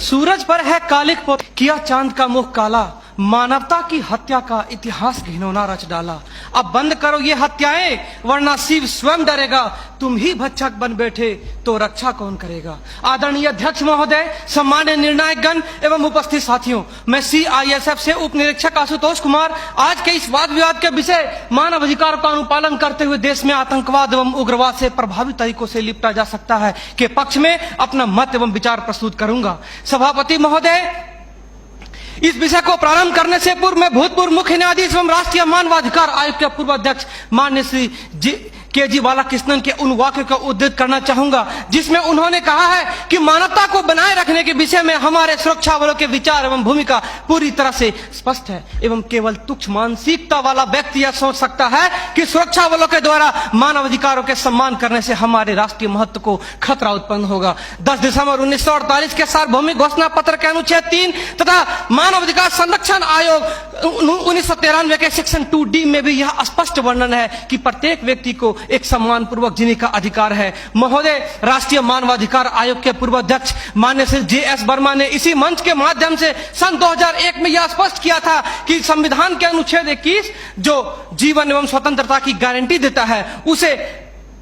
सूरज पर है कालिक पोत, किया चांद का मुख काला, मानवता की हत्या का इतिहास घिनौना रच डाला। अब बंद करो ये हत्याएं, वरना शिव स्वयं डरेगा। तुम ही भक्षक बन बैठे तो रक्षा कौन करेगा। आदरणीय अध्यक्ष महोदय, सम्मान्य निर्णायक गण एवं उपस्थित साथियों, मैं CISF से उप निरीक्षक आशुतोष कुमार आज के इस वाद विवाद के विषय मानव अधिकार का अनुपालन करते हुए देश में आतंकवाद एवं उग्रवाद से प्रभावी तरीकों से निपटा जा सकता है के पक्ष में अपना मत एवं विचार प्रस्तुत करूंगा। सभापति महोदय, इस विषय को प्रारंभ करने से पूर्व मैं भूतपूर्व मुख्य न्यायाधीश एवं राष्ट्रीय मानवाधिकार आयोग के पूर्व अध्यक्ष माननीय श्री KG बालाकृष्णन के उन वाक्यों को उद्धृत करना चाहूंगा जिसमें उन्होंने कहा है कि मानवता को बनाए रखने के विषय में हमारे सुरक्षा बलों के विचार एवं भूमिका पूरी तरह से स्पष्ट है एवं केवल तुच्छ मानसिकता वाला व्यक्ति यह सोच सकता है कि सुरक्षा बलों के द्वारा मानव अधिकारों के सम्मान करने से हमारे राष्ट्रीय महत्व को खतरा उत्पन्न होगा। 10 दिसंबर 1948 के सार्वभौमिक घोषणा पत्र के अनुच्छेद 3 तथा मानव अधिकार संरक्षण आयोग 1993 के सेक्शन 2D में भी यह स्पष्ट वर्णन है कि प्रत्येक व्यक्ति को एक सम्मान पूर्वक जीने का अधिकार है। महोदय, राष्ट्रीय मानवाधिकार आयोग के पूर्व अध्यक्ष माननीय श्री JS वर्मा ने इसी मंच के माध्यम से सन 2001 में यह स्पष्ट किया था कि संविधान के अनुच्छेद 21 जो जीवन एवं स्वतंत्रता की गारंटी देता है उसे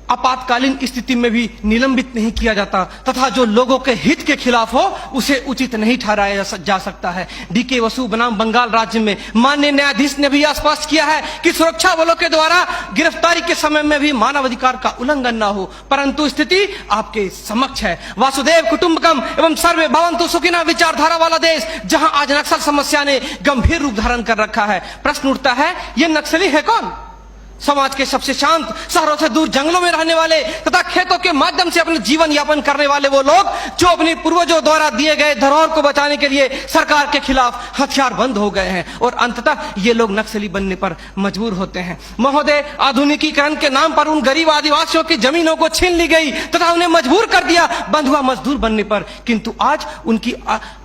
आपातकालीन स्थिति में भी निलंबित नहीं किया जाता तथा जो लोगों के हित के खिलाफ हो उसे उचित नहीं ठहराया जा सकता है। DK वसु बनाम बंगाल राज्य में माननीय न्यायाधीश ने भी स्पष्ट किया है कि सुरक्षा बलों के द्वारा गिरफ्तारी के समय में भी मानव अधिकार का उल्लंघन न हो, परंतु स्थिति आपके समक्ष है। वासुदेव कुटुंबकम एवं सर्वे भवन्तु सुखिनः विचारधारा वाला देश जहां आज नक्सल समस्या ने गंभीर रूप धारण कर रखा है। प्रश्न उठता है, ये नक्सली है कौन? समाज के सबसे शांत, शहरों से दूर जंगलों में रहने वाले तथा खेतों के माध्यम से अपने जीवन यापन करने वाले वो लोग जो अपने पूर्वजों द्वारा दिए गए धरोहर को बचाने के लिए सरकार के खिलाफ हथियारबंद हो गए हैं और अंततः ये लोग नक्सली बनने पर मजबूर होते हैं। महोदय, आधुनिकीकरण के नाम पर उन गरीब आदिवासियों की जमीनों को छीन ली गई तथा उन्हें मजबूर कर दिया बंधुआ मजदूर बनने पर, किंतु आज उनकी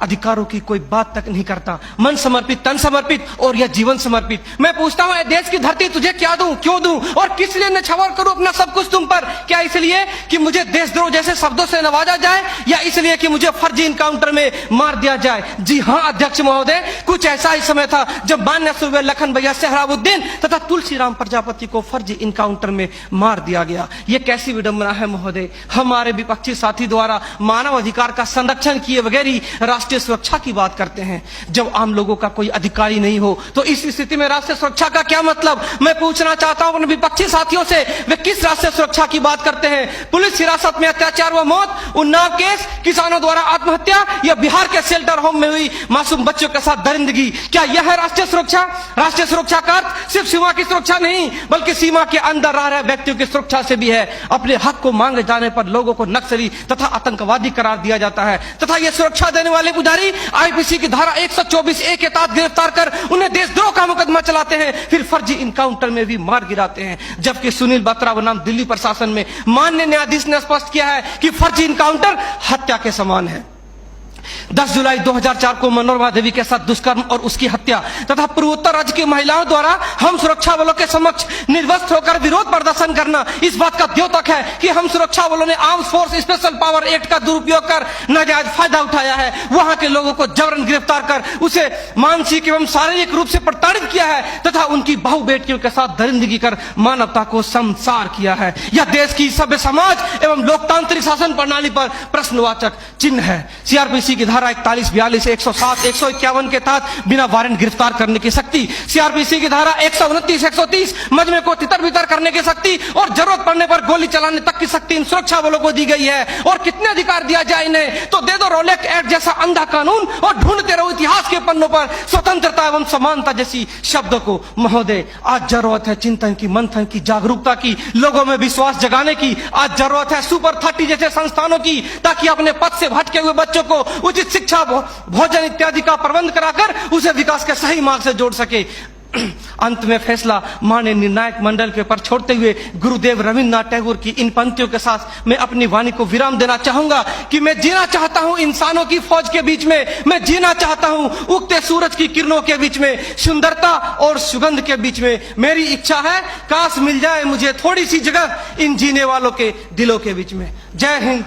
अधिकारों की कोई बात तक नहीं करता। मन समर्पित, तन समर्पित और यह जीवन समर्पित। मैं पूछता हूं, देश की धरती तुझे क्या दूं, क्यों दूं और किस लिए न्यौछावर करूं अपना सब कुछ तुम पर? क्या इसलिए कि मुझे देशद्रोह जैसे शब्दों से नवाजा जाए या इसलिए कि मुझे फर्जी इनकाउंटर में मार दिया जाए? जी हां अध्यक्ष महोदय, कुछ ऐसा ही समय था जब मान्य सूबे लखन भैया सेहराबुद्दीन तथा तुलसीराम प्रजापति को फर्जी इनकाउंटर में मार दिया गया। यह कैसी विडंबना है महोदय। हमारे विपक्षी साथी द्वारा मानव अधिकार का संरक्षण किए बगैर ही राष्ट्रीय सुरक्षा की बात करते हैं। जब आम लोगों का कोई अधिकार ही नहीं हो तो इस स्थिति में राष्ट्रीय सुरक्षा का क्या मतलब? मैं पूछना चाहता हूं अपने विपक्षी साथियों से, वे किस राष्ट्रीय सुरक्षा की बात करते हैं? पुलिस हिरासत में अत्याचार व मौत, उन्नाव केस, किसानों द्वारा आत्महत्या या बिहार के शेल्टर होम में हुई मासूम बच्चों के साथ दरिंदगी, क्या यह है राष्ट्रीय सुरक्षा? राष्ट्रीय सुरक्षा का अर्थ सिर्फ सीमा की सुरक्षा नहीं बल्कि सीमा के अंदर रह रहे व्यक्तियों की सुरक्षा से भी है। अपने हक को मांगे जाने पर लोगों को नक्सली तथा आतंकवादी करार दिया जाता है तथा यह सुरक्षा देने वाले पुजारी IPC की धारा 124A के तहत गिरफ्तार कर उन्हें देशद्रोह का मुकदमा चलाते हैं, फिर फर्जी इनकाउंटर में भी मार गिराते हैं। जबकि सुनील बत्रा बनाम दिल्ली प्रशासन में माननीय न्यायाधीश ने स्पष्ट किया है कि फर्जी इनकाउंटर हत्या के समान है। 10 जुलाई 2004 को मनोरमा देवी के साथ दुष्कर्म और उसकी हत्या तथा पूर्वोत्तर राज्य की महिलाओं द्वारा हम सुरक्षा बलों के समक्ष निर्वस्त्र होकर विरोध प्रदर्शन करना इस बात का द्योतक है कि हम सुरक्षा बलों ने arms force special power act का दुरुपयोग कर नाजायज फायदा उठाया है। वहां के लोगों को जबरन गिरफ्तार कर उसे मानसिक एवं शारीरिक रूप से प्रताड़ित किया है तथा उनकी बहु बेटियों के साथ दरिंदगी कर मानवता को शर्मसार किया है। यह देश की सभ्य समाज एवं लोकतांत्रिक शासन प्रणाली पर प्रश्नवाचक चिन्ह है। CRPC की धारा 41, 42, 107, 151 के तहत बिना वारंट गिरफ्तार करने की शक्ति, CRPC की धारा 129, 130 मजमे को तितर बितर करने की शक्ति और जरूरत पड़ने पर गोली चलाने तक की शक्ति इन सुरक्षा बलों को दी गई है। और कितने अधिकार दिया जाए इन्हें? तो दे दो रोलेक्स एक्ट जैसा अंधा कानून और ढूंढते रहो इतिहास के पन्नों पर स्वतंत्रता एवं समानता जैसी शब्दों को। महोदय, आज जरूरत है चिंतन की, मंथन की, जागरूकता की, लोगों में विश्वास जगाने की। आज जरूरत है सुपर 30 जैसे संस्थानों की ताकि अपने पथ से भटके हुए बच्चों को उचित शिक्षा, भोजन इत्यादि का प्रबंध कराकर उसे विकास के सही मार्ग से जोड़ सके। अंत में फैसला माननीय निर्णायक मंडल के पर छोड़ते हुए गुरुदेव रविन्द्रनाथ टैगोर की इन पंक्तियों के साथ मैं अपनी वाणी को विराम देना चाहूंगा कि मैं जीना चाहता हूं इंसानों की फौज के बीच में, मैं जीना चाहता हूं उगते सूरज की किरणों के बीच में, सुंदरता और सुगंध के बीच में। मेरी इच्छा है काश मिल जाए मुझे थोड़ी सी जगह इन जीने वालों के दिलों के बीच में। जय हिंद।